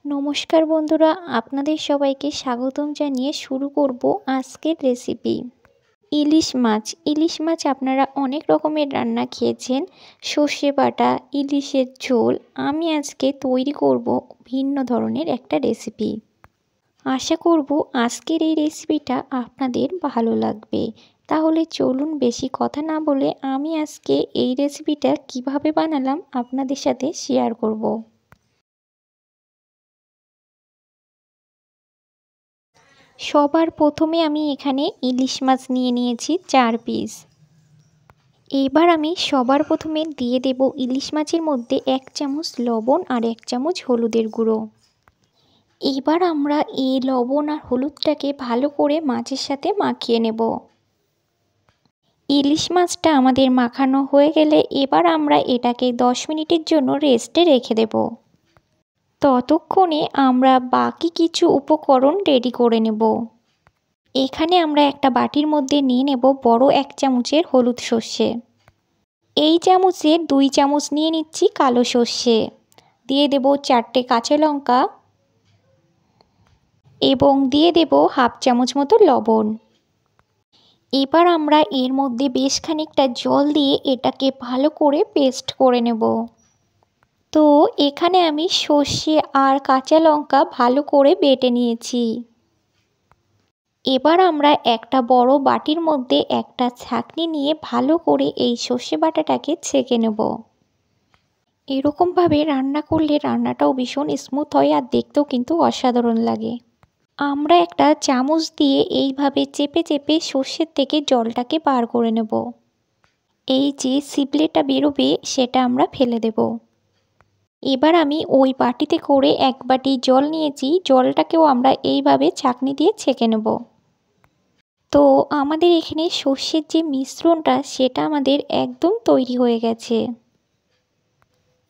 নমস্কার বন্ধুরা, আপনাদের সবাইকে স্বাগতম জানিয়ে শুরু করব আজকের রেসিপি। ইলিশ মাছ আপনারা অনেক রকমের রান্না খেয়েছেন। সর্ষে বাটা, ইলিশের ঝোল। আমি আজকে তৈরি করব ভিন্ন ধরনের একটা রেসিপি। আশা করব আজকের এই রেসিপিটা আপনাদের ভালো লাগবে। তাহলে চলুন বেশি কথা না বলে আমি আজকে এই রেসিপিটা কিভাবে বানালাম আপনাদের সাথে শেয়ার করব। সবার প্রথমে আমি এখানে ইলিশ মাছ নিয়ে নিয়েছি 4 পিস। এবার আমি সবার প্রথমে দিয়ে দেব ইলিশ মাছের মধ্যে 1 চামচ লবণ আর 1 চামচ হলুদের গুঁড়ো। এবার আমরা এই লবণ আর হলুদটাকে ভালো করে মাছের সাথে মাখিয়ে নেব। ইলিশ মাছটা আমাদের মাখানো হয়ে গেলে এবার আমরা এটাকে 10 মিনিটের জন্য রেস্টে রেখে দেব। ততক্ষণে আমরা বাকি কিছু উপকরণ রেডি করে নেব। এখানে আমরা একটা বাটির মধ্যে নিয়ে নেব বড় 1 চামচের হলুদ সর্ষে। এই চামচের 2 চামচ নিয়ে নিচ্ছি কালো সর্ষে। দিয়ে দেব 4টে কাঁচা লঙ্কা এবং দিয়ে দেব হাফ চামচ মতো লবণ। এবার আমরা এর মধ্যে বেশ খানিকটা জল দিয়ে এটাকে ভালো করে পেস্ট করে নেব। তো এখানে আমি সর্ষে আর কাঁচা লঙ্কা ভালো করে বেটে নিয়েছি। এবার আমরা একটা বড় বাটির মধ্যে একটা ছাঁকনি নিয়ে ভালো করে এই সর্ষে বাটাটাকে ছেঁকে নেব। এরকমভাবে রান্না করলে রান্নাটাও ভীষণ স্মুথ হয় আর দেখতেও কিন্তু অসাধারণ লাগে। আমরা একটা চামচ দিয়ে এইভাবে চেপে চেপে সর্ষের থেকে জলটাকে বার করে নেব। এই যে ছিপলেটা বেরোবে সেটা আমরা ফেলে দেব। এবার আমি ওই বাটিতে করে 1 বাটি জল নিয়েছি, জলটাকেও আমরা এইভাবে ছাঁকনি দিয়ে ছেঁকে নেব। তো আমাদের এখানে সর্ষের যে মিশ্রণটা সেটা আমাদের একদম তৈরি হয়ে গেছে।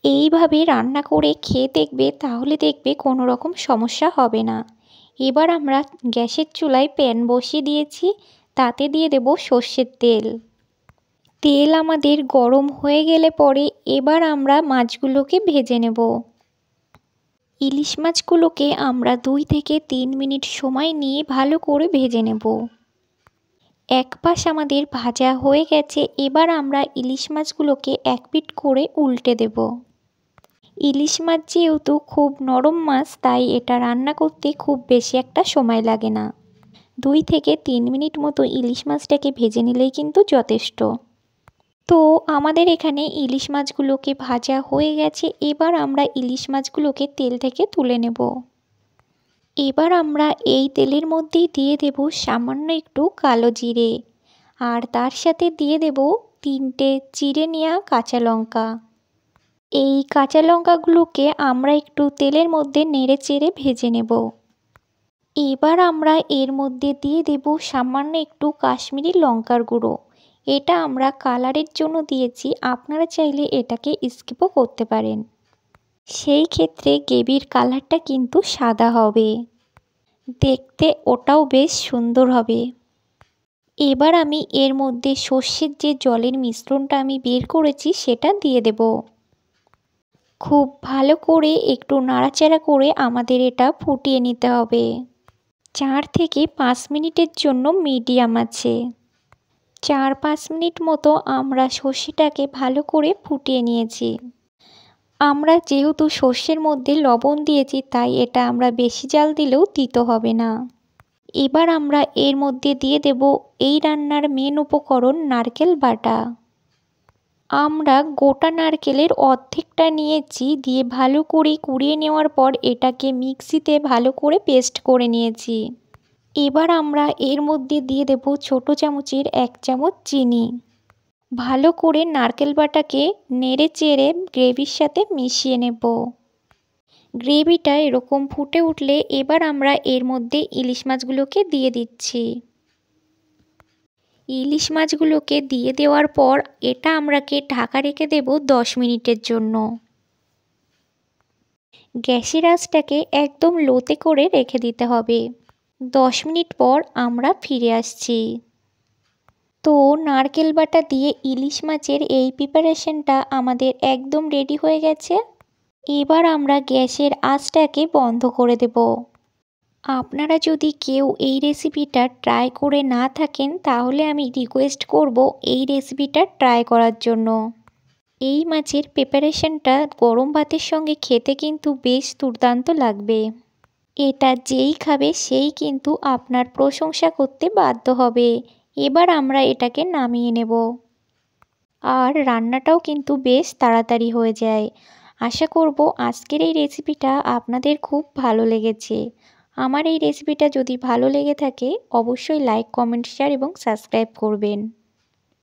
এইভাবে রান্না করে খেয়ে দেখবে, তাহলে দেখবে কোনো রকম সমস্যা হবে না। এবার আমরা গ্যাসের চুলায় প্যান বসিয়ে দিয়েছি, তাতে দিয়ে দেব সর্ষের তেল। তেল আমাদের গরম হয়ে গেলে পরে এবার আমরা মাছগুলোকে ভেজে নেব। ইলিশ মাছগুলোকে আমরা 2 থেকে 3 মিনিট সময় নিয়ে ভালো করে ভেজে নেব। এক পাশ আমাদের ভাজা হয়ে গেছে, এবার আমরা ইলিশ মাছগুলোকে এক পিঠ করে উল্টে দেব। ইলিশ মাছ যেহেতু খুব নরম মাছ, তাই এটা রান্না করতে খুব বেশি একটা সময় লাগে না। 2 থেকে 3 মিনিট মতো ইলিশ মাছটাকে ভেজে নিলেই কিন্তু যথেষ্ট। তো আমাদের এখানে ইলিশ মাছগুলোকে ভাজা হয়ে গেছে, এবার আমরা ইলিশ মাছগুলোকে তেল থেকে তুলে নেব। এবার আমরা এই তেলের মধ্যেই দিয়ে দেব সামান্য একটু কালো জিরে, আর তার সাথে দিয়ে দেব 3টে চিড়ে নেওয়া কাঁচা লঙ্কা। এই কাঁচা লঙ্কাগুলোকে আমরা একটু তেলের মধ্যে নেড়ে চেড়ে ভেজে নেব। এবার আমরা এর মধ্যে দিয়ে দেব সামান্য একটু কাশ্মীরি লঙ্কার গুঁড়ো। এটা আমরা কালারের জন্য দিয়েছি, আপনারা চাইলে এটাকে স্কিপও করতে পারেন। সেই ক্ষেত্রে গ্রেভির কালারটা কিন্তু সাদা হবে, দেখতে ওটাও বেশ সুন্দর হবে। এবার আমি এর মধ্যে সর্ষের যে জলের মিশ্রণটা আমি বের করেছি সেটা দিয়ে দেব। খুব ভালো করে একটু নাড়াচাড়া করে আমাদের এটা ফুটিয়ে নিতে হবে। 4 থেকে 5 মিনিটের জন্য মিডিয়াম আছে। 4-5 মিনিট মতো আমরা সর্ষেটাকে ভালো করে ফুটিয়ে নিয়েছি। আমরা যেহেতু সর্ষের মধ্যে লবণ দিয়েছি, তাই এটা আমরা বেশি জাল দিলেও তিতো হবে না। এবার আমরা এর মধ্যে দিয়ে দেব এই রান্নার মেন উপকরণ নারকেল বাটা। আমরা গোটা নারকেলের অর্ধেকটা নিয়েছি, দিয়ে ভালো করে কুড়িয়ে নেওয়ার পর এটাকে মিক্সিতে ভালো করে পেস্ট করে নিয়েছি। এবার আমরা এর মধ্যে দিয়ে দেব ছোট চামচের 1 চামচ চিনি। ভালো করে নারকেল বাটাকে নেড়ে চেড়ে গ্রেভির সাথে মিশিয়ে নেব। গ্রেভিটা এরকম ফুটে উঠলে এবার আমরা এর মধ্যে ইলিশ মাছগুলোকে দিয়ে দিচ্ছি। ইলিশ মাছগুলোকে দিয়ে দেওয়ার পর এটা আমরাকে ঢাকা রেখে দেব 10 মিনিটের জন্য। গ্যাসের আঁচটাকে একদম লোতে করে রেখে দিতে হবে। 10 মিনিট পর আমরা ফিরে আসছি। তো নারকেল বাটা দিয়ে ইলিশ মাছের এই প্রিপারেশনটা আমাদের একদম রেডি হয়ে গেছে। এবার আমরা গ্যাসের আঁচটাকে বন্ধ করে দেব। আপনারা যদি কেউ এই রেসিপিটা ট্রাই করে না থাকেন তাহলে আমি রিকোয়েস্ট করব এই রেসিপিটা ট্রাই করার জন্য। এই মাছের প্রিপারেশনটা গরম ভাতের সঙ্গে খেতে কিন্তু বেশ দুর্দান্ত লাগবে। এটা যেই খাবে সেই কিন্তু আপনার প্রশংসা করতে বাধ্য হবে। এবার আমরা এটাকে নামিয়ে নেব। আর রান্নাটাও কিন্তু বেশ তাড়াতাড়ি হয়ে যায়। আশা করব আজকের এই রেসিপিটা আপনাদের খুব ভালো লেগেছে। আমার এই রেসিপিটা যদি ভালো লেগে থাকে অবশ্যই লাইক, কমেন্ট, শেয়ার এবং সাবস্ক্রাইব করবেন।